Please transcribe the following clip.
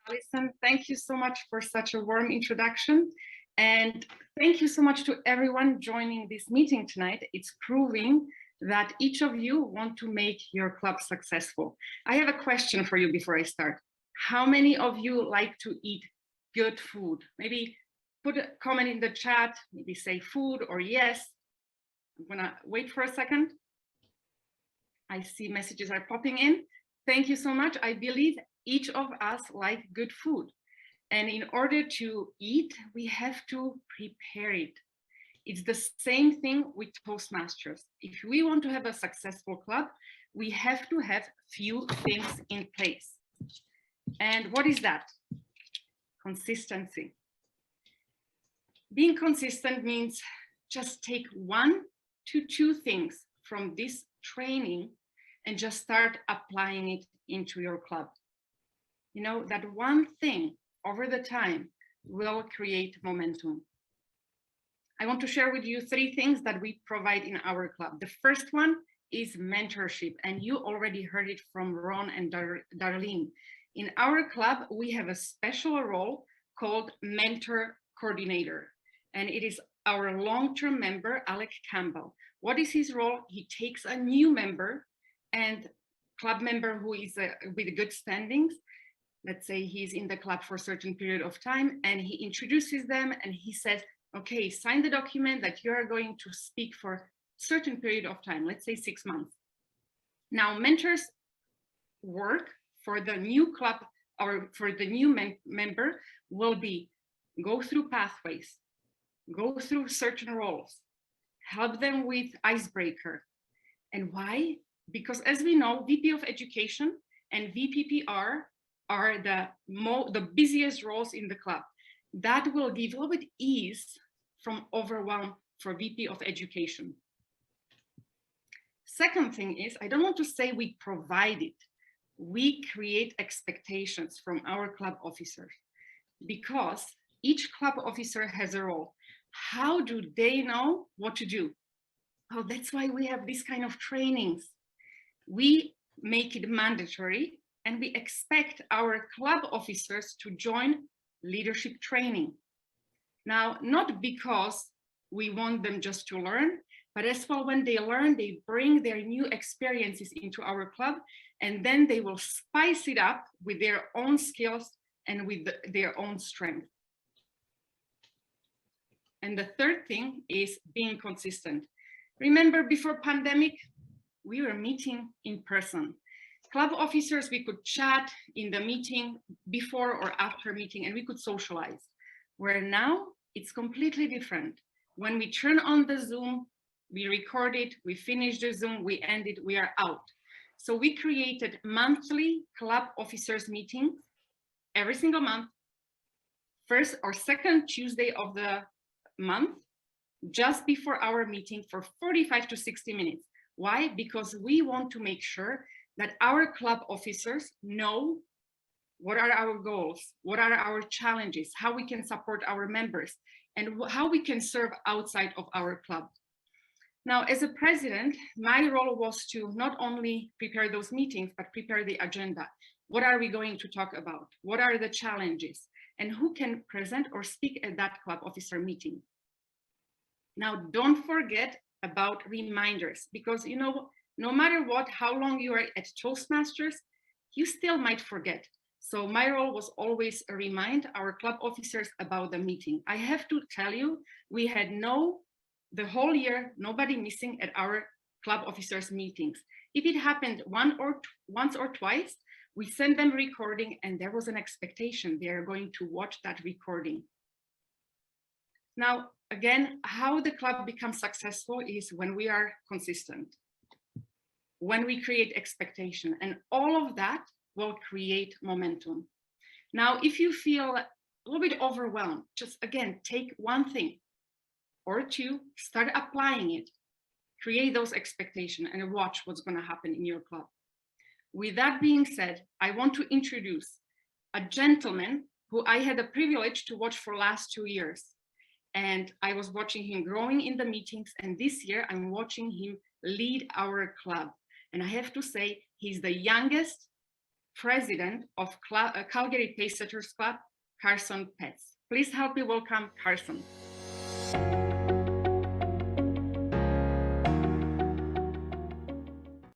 Alison, thank you so much for such a warm introduction. And thank you so much to everyone joining this meeting tonight. It's proving that each of you want to make your club successful. I have a question for you before I start. How many of you like to eat good food? Maybe put a comment in the chat, maybe say food or yes. I'm gonna wait for a second. I see messages are popping in. Thank you so much. I believe each of us like good food. And in order to eat, we have to prepare it. It's the same thing with Toastmasters. If we want to have a successful club, we have to have few things in place. And what is that? Consistency. Being consistent means just take 1 to 2 things from this training and just start applying it into your club. You know, that one thing over the time will create momentum. I want to share with you 3 things that we provide in our club. The first one is mentorship, and you already heard it from Ron and Darlene. In our club, we have a special role called mentor coordinator, and it is our long-term member, Alec Campbell. What is his role? He takes a new member and club member who is with good standings. Let's say he's in the club for a certain period of time, and he introduces them and he says, okay, sign the document that you are going to speak for a certain period of time, let's say 6 months. Now, mentors work for the new club or for the new member will be go through pathways, go through certain roles, help them with icebreaker. And why? Because as we know, VP of Education and VPPR are the busiest roles in the club. That will give a little bit ease from overwhelm for VP of Education. Second thing is, I don't want to say we provide it. We create expectations from our club officers because each club officer has a role. How do they know what to do? Oh, that's why we have this kind of trainings. We make it mandatory and we expect our club officers to join leadership training. Now, not because we want them just to learn, but as well when they learn, they bring their new experiences into our club, and then they will spice it up with their own skills and with their own strength. And the third thing is being consistent. Remember, before pandemic, we were meeting in person. Club officers, we could chat in the meeting before or after meeting, and we could socialize. Where now it's completely different. When we turn on the Zoom, we record it, we finish the Zoom, we end it, we are out. So we created monthly club officers meetings every single month, first or second Tuesday of the month, just before our meeting for 45 to 60 minutes. Why? Because we want to make sure that our club officers know what are our goals, what are our challenges, how we can support our members, and how we can serve outside of our club. Now, as a president, my role was to not only prepare those meetings, but prepare the agenda. What are we going to talk about? What are the challenges? And who can present or speak at that club officer meeting? Now, don't forget about reminders, because you know, no matter what, how long you are at Toastmasters, you still might forget. So my role was always to remind our club officers about the meeting. I have to tell you, we had the whole year, nobody missing at our club officers meetings. If it happened once or twice, we sent them recording and there was an expectation they are going to watch that recording. Now, again, how the club becomes successful is when we are consistent, when we create expectation, and all of that will create momentum. Now, if you feel a little bit overwhelmed, just again, take 1 thing or 2, start applying it, create those expectations and watch what's going to happen in your club. With that being said, I want to introduce a gentleman who I had the privilege to watch for last 2 years. And I was watching him growing in the meetings. And this year I'm watching him lead our club. And I have to say, he's the youngest president of Calgary Pacesetters Club, Carson Petts. Please help me welcome Carson.